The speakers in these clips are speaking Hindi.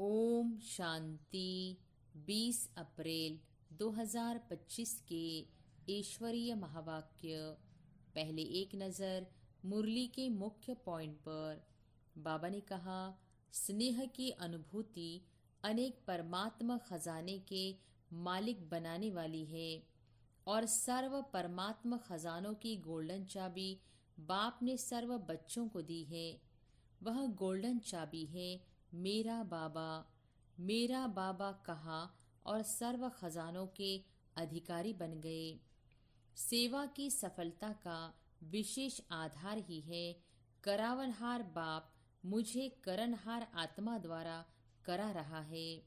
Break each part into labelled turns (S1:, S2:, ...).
S1: ओम शांति। 20 अप्रैल 2025 के ईश्वरीय महावाक्य। पहले एक नज़र मुरली के मुख्य पॉइंट पर। बाबा ने कहा, स्नेह की अनुभूति अनेक परमात्मा खजाने के मालिक बनाने वाली है और सर्व परमात्मा खजानों की गोल्डन चाबी बाप ने सर्व बच्चों को दी है। वह गोल्डन चाबी है मेरा बाबा। मेरा बाबा कहा और सर्व खजानों के अधिकारी बन गए। सेवा की सफलता का विशेष आधार ही है करावनहार बाप मुझे करनहार आत्मा द्वारा करा रहा है।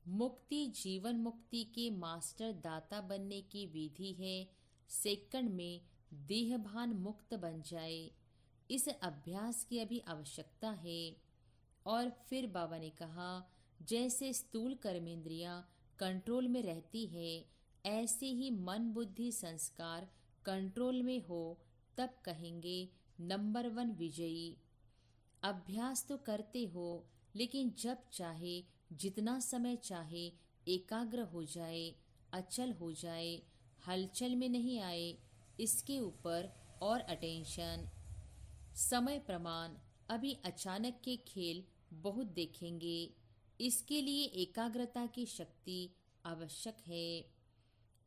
S1: मुक्ति जीवन मुक्ति के मास्टर दाता बनने की विधि है सेकंड में देहभान मुक्त बन जाए। इस अभ्यास की अभी आवश्यकता है। और फिर बाबा ने कहा, जैसे स्थूल कर्मेंद्रियां कंट्रोल में रहती है ऐसे ही मन बुद्धि संस्कार कंट्रोल में हो तब कहेंगे नंबर 1 विजयी। अभ्यास तो करते हो लेकिन जब चाहे जितना समय चाहे एकाग्र हो जाए, अचल हो जाए, हलचल में नहीं आए, इसके ऊपर और अटेंशन। समय प्रमाण अभी अचानक के खेल बहुत देखेंगे। इसके लिए एकाग्रता की शक्ति आवश्यक है।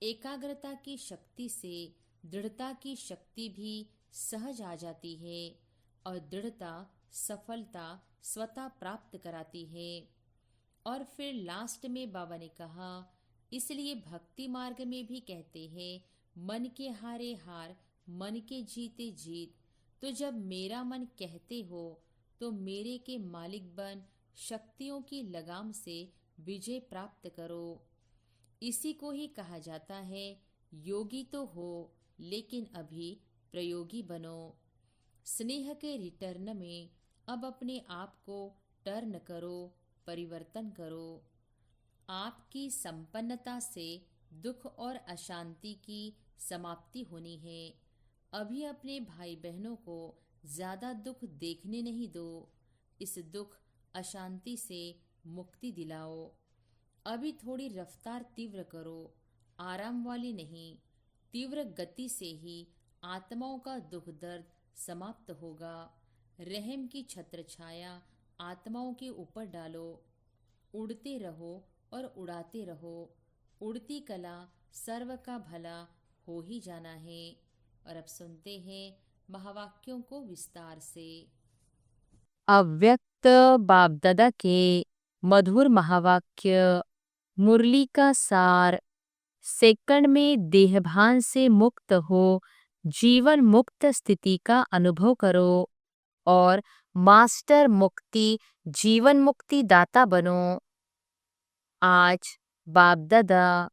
S1: एकाग्रता की शक्ति से दृढ़ता की शक्ति भी सहज आ जाती है और दृढ़ता सफलता स्वतः प्राप्त कराती है। और फिर लास्ट में बाबा ने कहा, इसलिए भक्ति मार्ग में भी कहते हैं मन के हारे हार मन के जीते जीत। तो जब मेरा मन कहते हो तो मेरे के मालिक बन शक्तियों की लगाम से विजय प्राप्त करो। इसी को ही कहा जाता है योगी तो हो लेकिन अभी प्रयोगी बनो। स्नेह के रिटर्न में अब अपने आप को टर्न करो, परिवर्तन करो। आपकी संपन्नता से दुख और अशांति की समाप्ति होनी है। अभी अपने भाई बहनों को ज्यादा दुख देखने नहीं दो। इस दुख अशांति से मुक्ति दिलाओ। अभी थोड़ी रफ्तार तीव्र करो, आराम वाली नहीं। तीव्र गति से ही आत्माओं का दुख दर्द समाप्त होगा। रहम की छत्र छाया आत्माओं के ऊपर डालो। उड़ते रहो और उड़ाते रहो। उड़ती कला सर्व का भला हो ही जाना है। और अब सुनते हैं महावाक्यों को विस्तार से।
S2: अव्यक्त बाप दादा के मधुर महावाक्य। मुरली का सार। सेकंड में देहभान से मुक्त हो जीवन मुक्त स्थिति का अनुभव करो और मास्टर मुक्ति जीवन मुक्ति दाता बनो। आज बाप दादा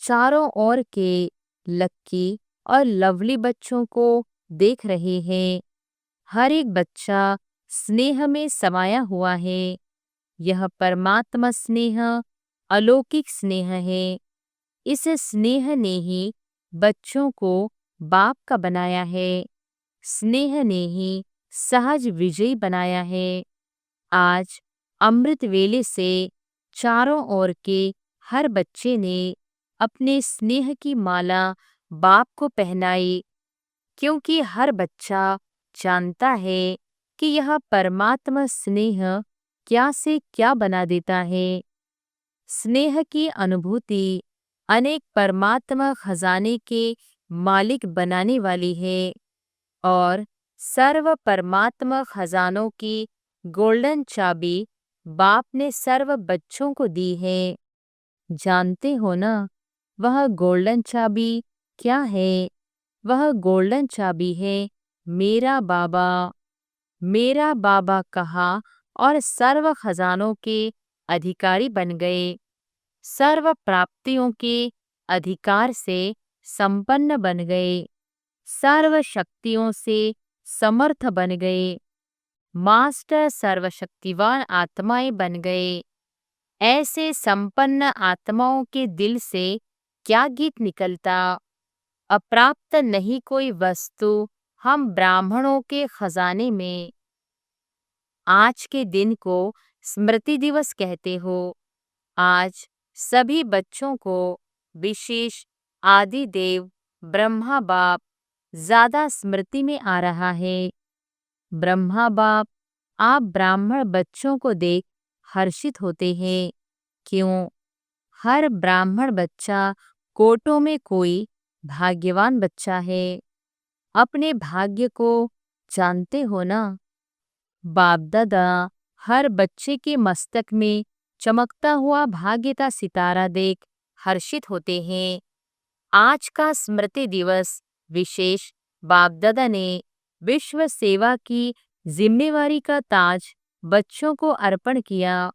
S2: चारों ओर के लक्की और लवली बच्चों को देख रहे हैं। हर एक बच्चा स्नेह में समाया हुआ है। यह परमात्मा स्नेह अलौकिक स्नेह है। इस स्नेह ने ही बच्चों को बाप का बनाया है। स्नेह ने ही सहज विजयी बनाया है। आज अमृत वेले से चारों ओर के हर बच्चे ने अपने स्नेह की माला बाप को पहनाई, क्योंकि हर बच्चा जानता है कि यह परमात्मा स्नेह क्या से क्या बना देता है। स्नेह की अनुभूति अनेक परमात्मा खजाने के मालिक बनाने वाली है और सर्व परमात्मा खजानों की गोल्डन चाबी बाप ने सर्व बच्चों को दी है। जानते हो ना वह गोल्डन चाबी क्या है? वह गोल्डन चाबी है मेरा बाबा। मेरा बाबा कहा और सर्व खजानों के अधिकारी बन गए। सर्व प्राप्तियों के अधिकार से संपन्न बन गए। सर्व शक्तियों से समर्थ बन गए। मास्टर सर्वशक्तिवान आत्माएं बन गए। ऐसे संपन्न आत्माओं के दिल से क्या गीत निकलता? अप्राप्त नहीं कोई वस्तु हम ब्राह्मणों के खजाने में। आज के दिन को स्मृति दिवस कहते हो। आज सभी बच्चों को विशेष आदि देव ब्रह्मा बाप ज्यादा स्मृति में आ रहा है। ब्रह्मा बाप आप ब्राह्मण बच्चों को देख हर्षित होते हैं। क्यों? हर ब्राह्मण बच्चा कोटों में कोई भाग्यवान बच्चा है। अपने भाग्य को जानते हो ना? बाप दादा हर बच्चे के मस्तक में चमकता हुआ भाग्य का सितारा देख हर्षित होते हैं। आज का स्मृति दिवस विशेष बाप दादा ने विश्व सेवा की जिम्मेवारी का ताज बच्चों को अर्पण किया,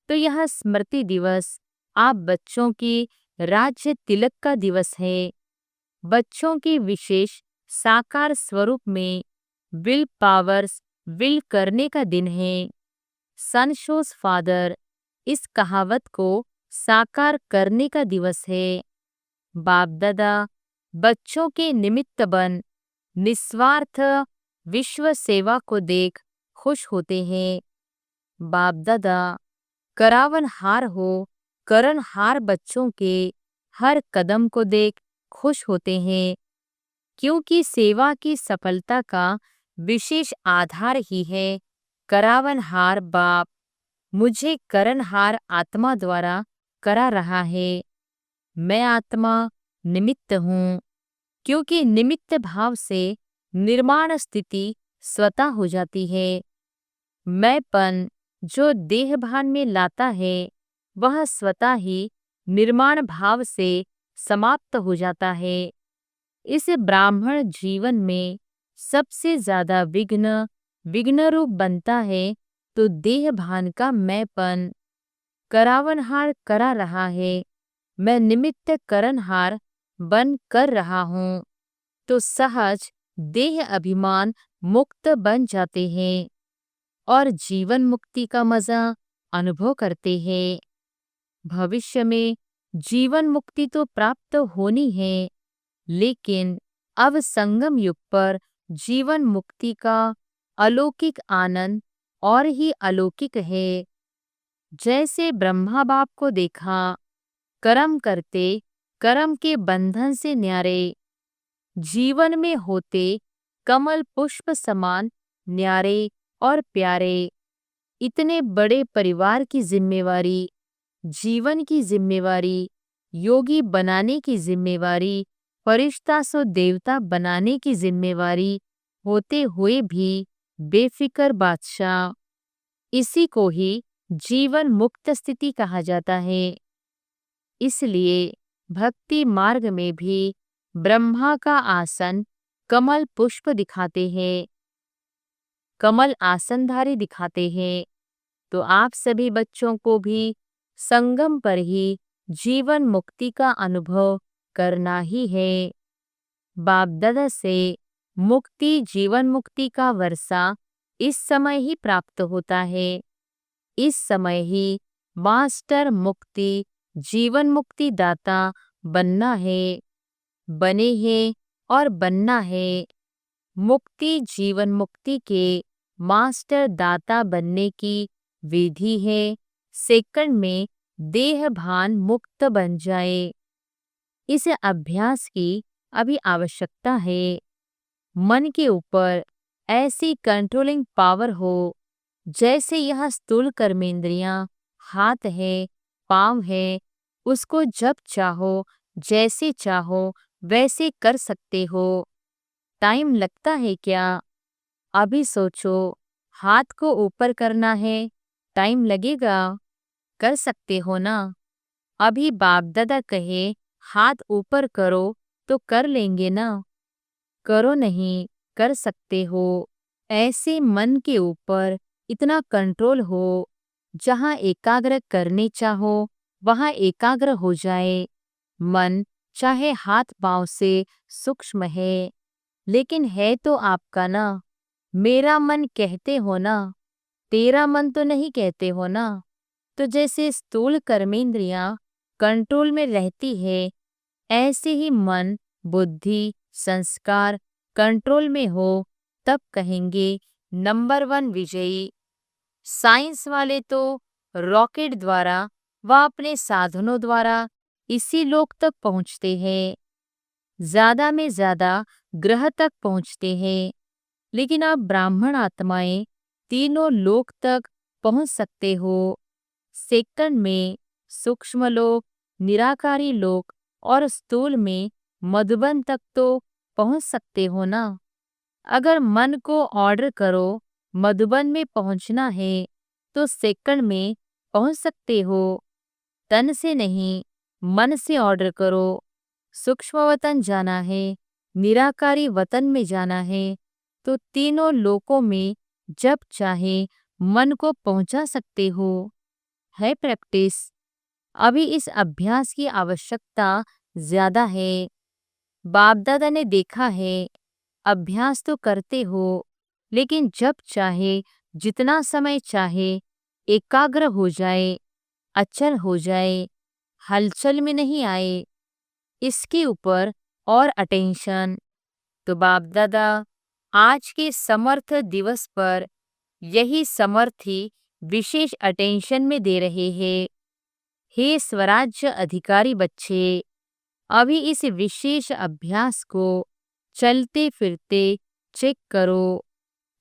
S2: तो यह स्मृति दिवस आप बच्चों की राज्य तिलक का दिवस है। बच्चों के विशेष साकार स्वरूप में विल पावर्स विल करने का दिन है। सन शोज फादर इस कहावत को साकार करने का दिवस है। बाप दादा बच्चों के निमित्त बन निस्वार्थ विश्व सेवा को देख खुश होते हैं। बाप दादा करावनहार हो करनहार बच्चों के हर कदम को देख खुश होते हैं, क्योंकि सेवा की सफलता का विशेष आधार ही है करावनहार बाप मुझे करनहार आत्मा द्वारा करा रहा है। मैं आत्मा निमित्त हूँ, क्योंकि निमित्त भाव से निर्माण स्थिति स्वतः हो जाती है। मैंपन जो देह भान में लाता है वह स्वतः ही निर्माण भाव से समाप्त हो जाता है। इस ब्राह्मण जीवन में सबसे ज्यादा विघ्न रूप बनता है तो देह भान का मैंपन। करावनहार करा रहा है, मैं निमित्त करनहार बन कर रहा हूँ, तो सहज देह अभिमान मुक्त बन जाते हैं और जीवन मुक्ति का मजा अनुभव करते हैं। भविष्य में जीवन मुक्ति तो प्राप्त होनी है, लेकिन अब संगम युग पर जीवन मुक्ति का अलौकिक आनंद और ही अलौकिक है। जैसे ब्रह्मा बाप को देखा, कर्म करते कर्म के बंधन से न्यारे, जीवन में होते कमल पुष्प समान न्यारे और प्यारे। इतने बड़े परिवार की जिम्मेवारी, जीवन की जिम्मेवारी, योगी बनाने की जिम्मेवारी, फरिश्ता सो देवता बनाने की जिम्मेवारी होते हुए भी बेफिक्र बादशाह, इसी को ही जीवन मुक्त स्थिति कहा जाता है। इसलिए भक्ति मार्ग में भी ब्रह्मा का आसन कमल पुष्प दिखाते हैं, कमल आसनधारी दिखाते हैं। तो आप सभी बच्चों को भी संगम पर ही जीवन मुक्ति का अनुभव करना ही है। बाप दादा से मुक्ति जीवन मुक्ति का वर्षा इस समय ही प्राप्त होता है। इस समय ही मास्टर मुक्ति जीवन मुक्ति दाता बनना है, बने हैं और बनना है। मुक्ति जीवन मुक्ति के मास्टर दाता बनने की विधि है सेकंड में देह भान मुक्त बन जाए। इस अभ्यास की अभी आवश्यकता है। मन के ऊपर ऐसी कंट्रोलिंग पावर हो जैसे यह स्थूल कर्मेंद्रियां हाथ है, पांव है, उसको जब चाहो जैसे चाहो वैसे कर सकते हो। टाइम लगता है क्या? अभी सोचो, हाथ को ऊपर करना है, टाइम लगेगा? कर सकते हो ना? अभी बाप दादा कहे हाथ ऊपर करो तो कर लेंगे ना? करो नहीं, कर सकते हो। ऐसे मन के ऊपर इतना कंट्रोल हो, जहाँ एकाग्र करने चाहो वहाँ एकाग्र हो जाए। मन चाहे हाथ पांव से सूक्ष्म है, लेकिन है तो आपका ना। मेरा मन कहते हो ना, तेरा मन तो नहीं कहते हो ना। तो जैसे स्थूल कर्मेंद्रियां कंट्रोल में रहती है, ऐसे ही मन बुद्धि संस्कार कंट्रोल में हो, तब कहेंगे नंबर 1 विजयी। साइंस वाले तो रॉकेट द्वारा व अपने साधनों द्वारा इसी लोक तक पहुंचते हैं, ज्यादा में ज्यादा ग्रह तक पहुंचते हैं। लेकिन आप ब्राह्मण आत्माएं तीनों लोक तक पहुंच सकते हो। सेकंड में सूक्ष्म लोक, निराकारी लोक और स्थूल में मधुबन तक तो पहुंच सकते हो ना। अगर मन को ऑर्डर करो मधुबन में पहुंचना है तो सेकंड में पहुंच सकते हो। तन से नहीं, मन से ऑर्डर करो। सूक्ष्म वतन जाना है, निराकारी वतन में जाना है तो तीनों लोकों में जब चाहे मन को पहुंचा सकते हो। है प्रैक्टिस। अभी इस अभ्यास की आवश्यकता ज्यादा है। बाप दादा ने देखा है, अभ्यास तो करते हो लेकिन जब चाहे जितना समय चाहे एकाग्र हो जाए, अचल हो जाए, हलचल में नहीं आए, इसके ऊपर और अटेंशन। तो बाप दादा आज के समर्थ दिवस पर यही समर्थी विशेष अटेंशन में दे रहे हैं। हे स्वराज्य अधिकारी बच्चे, अभी इस विशेष अभ्यास को चलते फिरते चेक करो,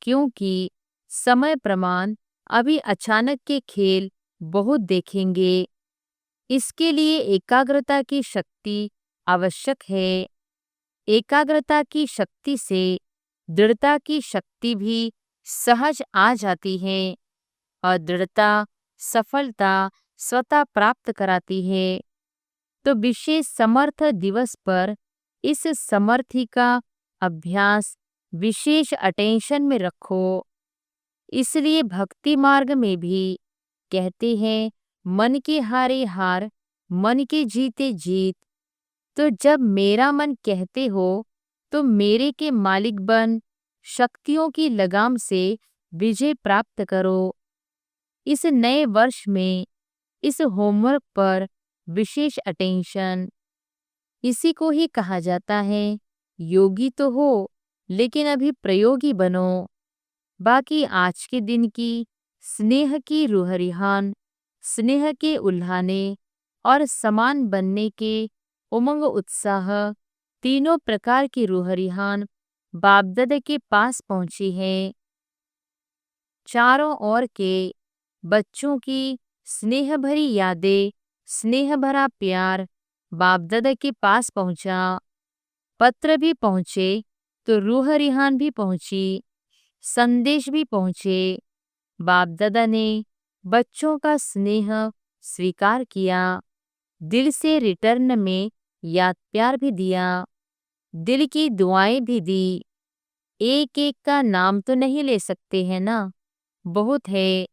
S2: क्योंकि समय प्रमाण अभी अचानक के खेल बहुत देखेंगे। इसके लिए एकाग्रता की शक्ति आवश्यक है। एकाग्रता की शक्ति से दृढ़ता की शक्ति भी सहज आ जाती है और दृढ़ता सफलता स्वतः प्राप्त कराती है। तो विशेष समर्थ दिवस पर इस समर्थी का अभ्यास विशेष अटेंशन में रखो। इसलिए भक्ति मार्ग में भी कहते हैं मन के हारे हार, मन के जीते जीत। तो जब मेरा मन कहते हो तो मेरे के मालिक बन शक्तियों की लगाम से विजय प्राप्त करो। इस नए वर्ष में इस होमवर्क पर विशेष अटेंशन। इसी को ही कहा जाता है योगी तो हो लेकिन अभी प्रयोगी बनो। बाकी आज के दिन की स्नेह की रूहरिहान, स्नेह के उल्हाने और समान बनने के उमंग उत्साह, तीनों प्रकार की रूहरिहान बाप दादा के पास पहुंची है। चारों ओर के बच्चों की स्नेह भरी यादें, स्नेह भरा प्यार बाप दादा के पास पहुंचा। पत्र भी पहुंचे तो रूह रिहान भी पहुंची, संदेश भी पहुंचे। बाप दादा ने बच्चों का स्नेह स्वीकार किया, दिल से रिटर्न में याद प्यार भी दिया, दिल की दुआएं भी दी। एक एक का नाम तो नहीं ले सकते हैं ना, बहुत है।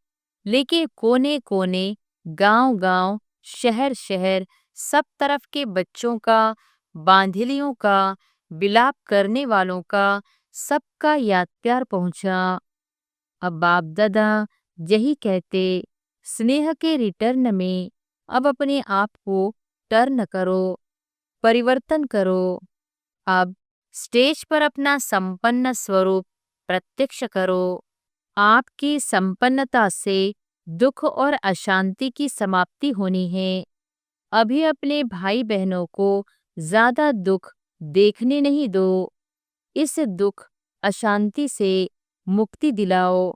S2: लेकिन कोने कोने, गांव गांव, शहर शहर, सब तरफ के बच्चों का, बांधिलियों का, विलाप करने वालों का, सबका याद प्यार पहुंचा। अब बाप दादा यही कहते, स्नेह के रिटर्न में अब अपने आप को टर्न करो, परिवर्तन करो। अब स्टेज पर अपना संपन्न स्वरूप प्रत्यक्ष करो। आपकी संपन्नता से दुख और अशांति की समाप्ति होनी है। अभी अपने भाई बहनों को ज्यादा दुख देखने नहीं दो। इस दुख अशांति से मुक्ति दिलाओ।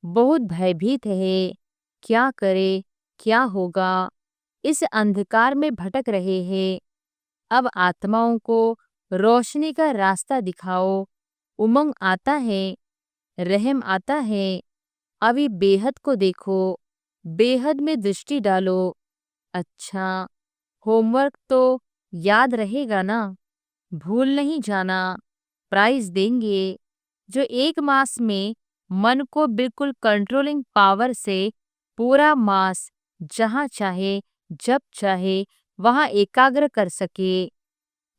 S2: बहुत भयभीत है, क्या करे, क्या होगा, इस अंधकार में भटक रहे हैं। अब आत्माओं को रोशनी का रास्ता दिखाओ। उमंग आता है, रहम आता है। अभी बेहद को देखो, बेहद में दृष्टि डालो। अच्छा, होमवर्क तो याद रहेगा ना, भूल नहीं जाना। प्राइज देंगे। जो 1 मास में मन को बिल्कुल कंट्रोलिंग पावर से पूरा मास जहाँ चाहे जब चाहे वहाँ एकाग्र कर सके,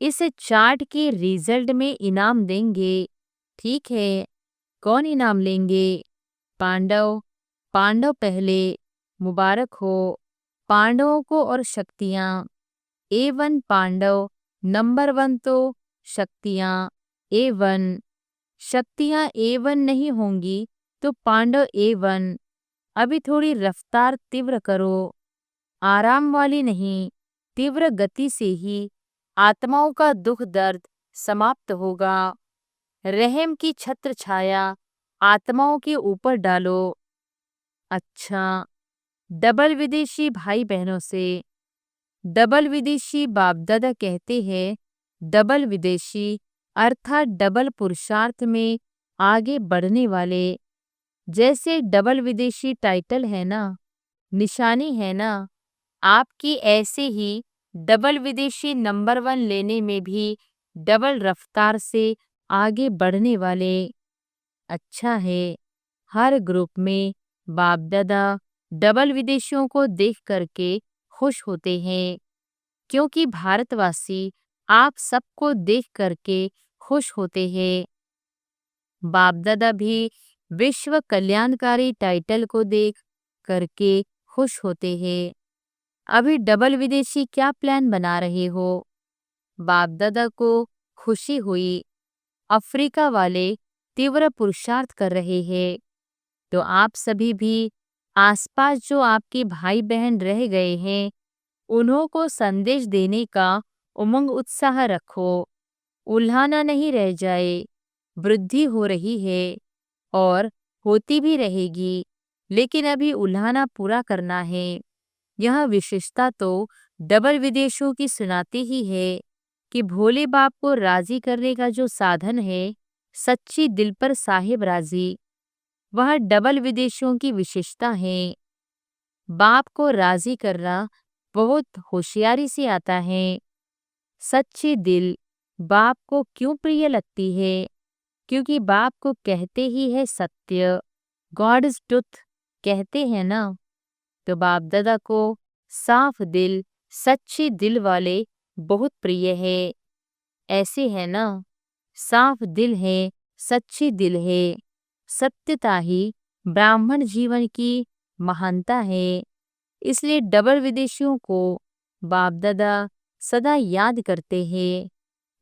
S2: इस चार्ट के रिजल्ट में इनाम देंगे। ठीक है, कौन इनाम लेंगे? पांडव। पांडव पहले, मुबारक हो पांडवों को और शक्तियाँ। A1 पांडव, नंबर 1 तो शक्तियाँ A1। शक्तियाँ A1 नहीं होंगी तो पांडव A1। अभी थोड़ी रफ्तार तीव्र करो, आराम वाली नहीं, तीव्र गति से ही आत्माओं का दुख दर्द समाप्त होगा। रहम की छत्र छाया आत्माओं के ऊपर डालो। अच्छा, डबल विदेशी भाई बहनों से, डबल विदेशी बाप दादा कहते हैं, डबल विदेशी अर्थात डबल पुरुषार्थ में आगे बढ़ने वाले। जैसे डबल विदेशी टाइटल है ना, निशानी है ना, आपकी ऐसे ही डबल विदेशी नंबर 1 लेने में भी डबल रफ्तार से आगे बढ़ने वाले। अच्छा है, हर ग्रुप में बाप दादा डबल विदेशियों को देख करके खुश होते हैं, क्योंकि भारतवासी आप सबको देख करके खुश होते हैं। बाप दादा भी विश्व कल्याणकारी टाइटल को देख करके खुश होते हैं। अभी डबल विदेशी क्या प्लान बना रहे हो? बाप दादा को खुशी हुई, अफ्रीका वाले तीव्र पुरुषार्थ कर रहे हैं, तो आप सभी भी आसपास जो आपके भाई बहन रह गए हैं, उन्हों को संदेश देने का उमंग उत्साह रखो। उल्हाना नहीं रह जाए, वृद्धि हो रही है और होती भी रहेगी, लेकिन अभी उल्हाना पूरा करना है। यह विशेषता तो डबल विदेशों की सुनाती ही है कि भोले बाप को राजी करने का जो साधन है, सच्ची दिल पर साहिब राजी, वह डबल विदेशों की विशेषता है। बाप को राजी करना बहुत होशियारी से आता है। सच्ची दिल बाप को क्यों प्रिय लगती है? क्योंकि बाप को कहते ही है सत्य, गॉड्स ट्रुथ कहते हैं ना, तो बाप दादा को साफ दिल, सच्ची दिल वाले बहुत प्रिय है। ऐसे है ना, साफ दिल है, सच्ची दिल है, सत्यता ही ब्राह्मण जीवन की महानता है। इसलिए डबल विदेशियों को बाप दादा सदा याद करते हैं।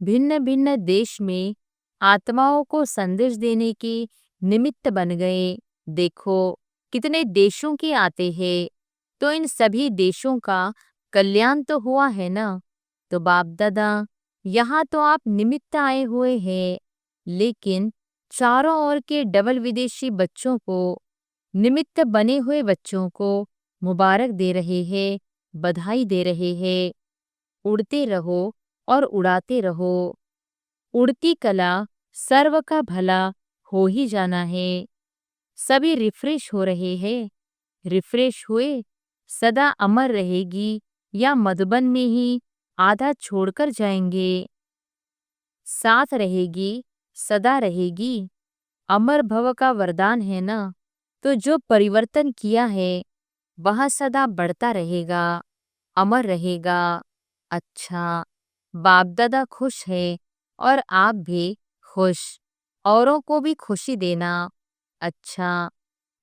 S2: भिन्न भिन्न देश में आत्माओं को संदेश देने के निमित्त बन गए। देखो कितने देशों के आते हैं, तो इन सभी देशों का कल्याण तो हुआ है ना। तो बाप दादा यहाँ तो आप निमित्त आए हुए हैं, लेकिन चारों ओर के डबल विदेशी बच्चों को, निमित्त बने हुए बच्चों को मुबारक दे रहे हैं, बधाई दे रहे हैं। उड़ते रहो और उड़ाते रहो। उड़ती कला सर्व का भला हो ही जाना है। सभी रिफ्रेश हो रहे हैं, रिफ्रेश हुए, सदा अमर रहेगी या मधुबन में ही आधा छोड़कर जाएंगे? साथ रहेगी, सदा रहेगी, अमर भव का वरदान है ना। तो जो परिवर्तन किया है, वह सदा बढ़ता रहेगा, अमर रहेगा। अच्छा, बाप दादा खुश है और आप भी खुश, औरों को भी खुशी देना। अच्छा,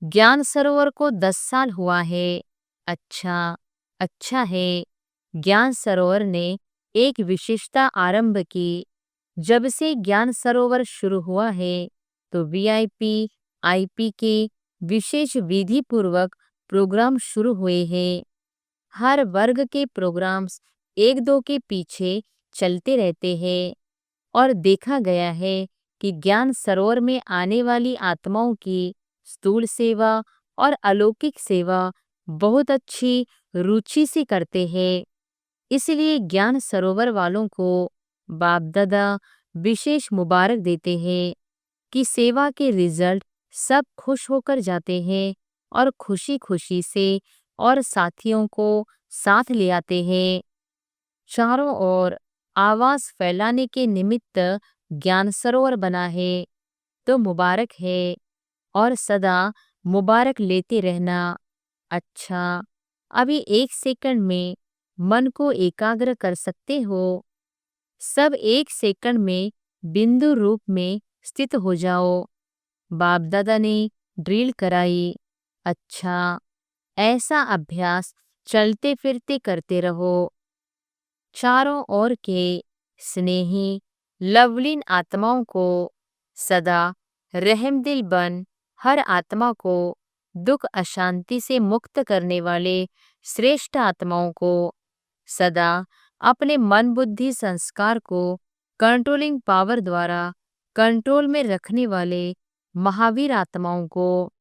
S2: ज्ञान सरोवर को 10 साल हुआ है। अच्छा, अच्छा है। ज्ञान सरोवर ने एक विशेषता आरंभ की। जब से ज्ञान सरोवर शुरू हुआ है, तो वीआईपी, आईपी के विशेष विधि पूर्वक प्रोग्राम शुरू हुए हैं। हर वर्ग के प्रोग्राम्स एक दो के पीछे चलते रहते हैं और देखा गया है कि ज्ञान सरोवर में आने वाली आत्माओं की स्थूल सेवा और अलौकिक सेवा बहुत अच्छी रुचि से करते हैं। इसलिए ज्ञान सरोवर वालों को बाप दादा विशेष मुबारक देते हैं कि सेवा के रिजल्ट सब खुश होकर जाते हैं और खुशी खुशी से और साथियों को साथ ले आते हैं। चारों ओर आवाज फैलाने के निमित्त ज्ञान सरोवर बना है, तो मुबारक है और सदा मुबारक लेते रहना। अच्छा, अभी 1 सेकंड में मन को एकाग्र कर सकते हो। सब 1 सेकंड में बिंदु रूप में स्थित हो जाओ। बाप दादा ने ड्रिल कराई। अच्छा, ऐसा अभ्यास चलते फिरते करते रहो। चारों ओर के स्नेही लवलीन आत्माओं को सदा रहमदिल बन हर आत्मा को दुख अशांति से मुक्त करने वाले श्रेष्ठ आत्माओं को, सदा अपने मन बुद्धि संस्कार को कंट्रोलिंग पावर द्वारा कंट्रोल में रखने वाले महावीर आत्माओं को,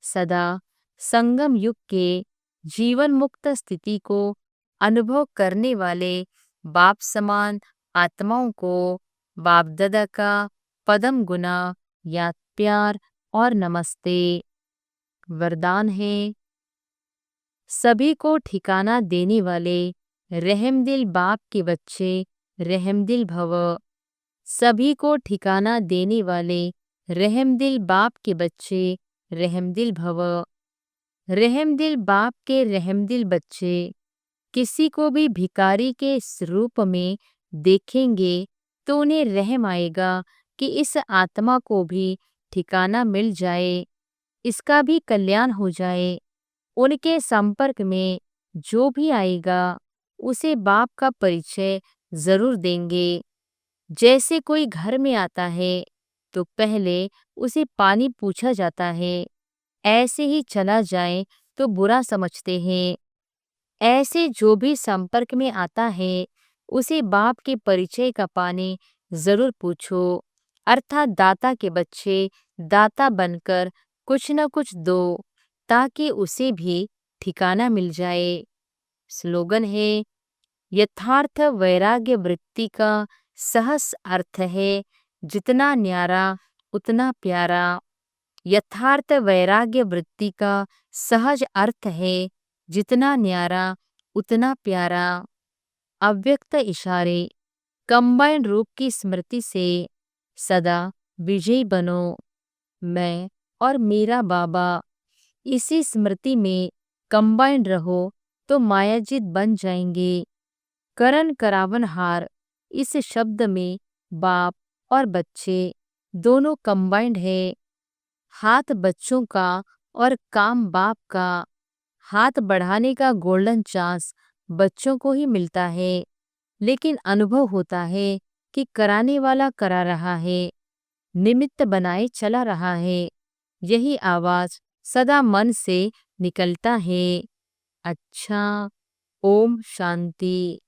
S2: सदा संगम युग के जीवन मुक्त स्थिति को अनुभव करने वाले बाप समान आत्माओं को बाप दादा का पदम गुना याद प्यार और नमस्ते। वरदान है, सभी को ठिकाना देने वाले रहमदिल बाप के बच्चे रहमदिल भव। सभी को ठिकाना देने वाले रहमदिल बाप के बच्चे रहमदिल भव। रहमदिल बाप के रहमदिल बच्चे किसी को भी भिखारी के इस रूप में देखेंगे तो उन्हें रहम आएगा कि इस आत्मा को भी ठिकाना मिल जाए, इसका भी कल्याण हो जाए। उनके संपर्क में जो भी आएगा उसे बाप का परिचय जरूर देंगे। जैसे कोई घर में आता है तो पहले उसे पानी पूछा जाता है, ऐसे ही चला जाए तो बुरा समझते हैं। ऐसे जो भी संपर्क में आता है उसे बाप के परिचय का पानी जरूर पूछो, अर्थात दाता के बच्चे दाता बनकर कुछ न कुछ दो ताकि उसे भी ठिकाना मिल जाए। स्लोगन है, यथार्थ वैराग्य वृत्ति का सहज अर्थ है जितना न्यारा उतना प्यारा। यथार्थ वैराग्य वृत्ति का सहज अर्थ है जितना न्यारा उतना प्यारा। अव्यक्त इशारे कंबाइंड रूप की स्मृति से सदा विजयी बनो। मैं और मेरा बाबा इसी स्मृति में कंबाइंड रहो तो मायाजीत बन जाएंगे। करण करावनहार इस शब्द में बाप और बच्चे दोनों कंबाइंड है। हाथ बच्चों का और काम बाप का। हाथ बढ़ाने का गोल्डन चांस बच्चों को ही मिलता है, लेकिन अनुभव होता है कि कराने वाला करा रहा है, निमित्त बनाए चला रहा है। यही आवाज सदा मन से निकलता है। अच्छा, ओम शांति।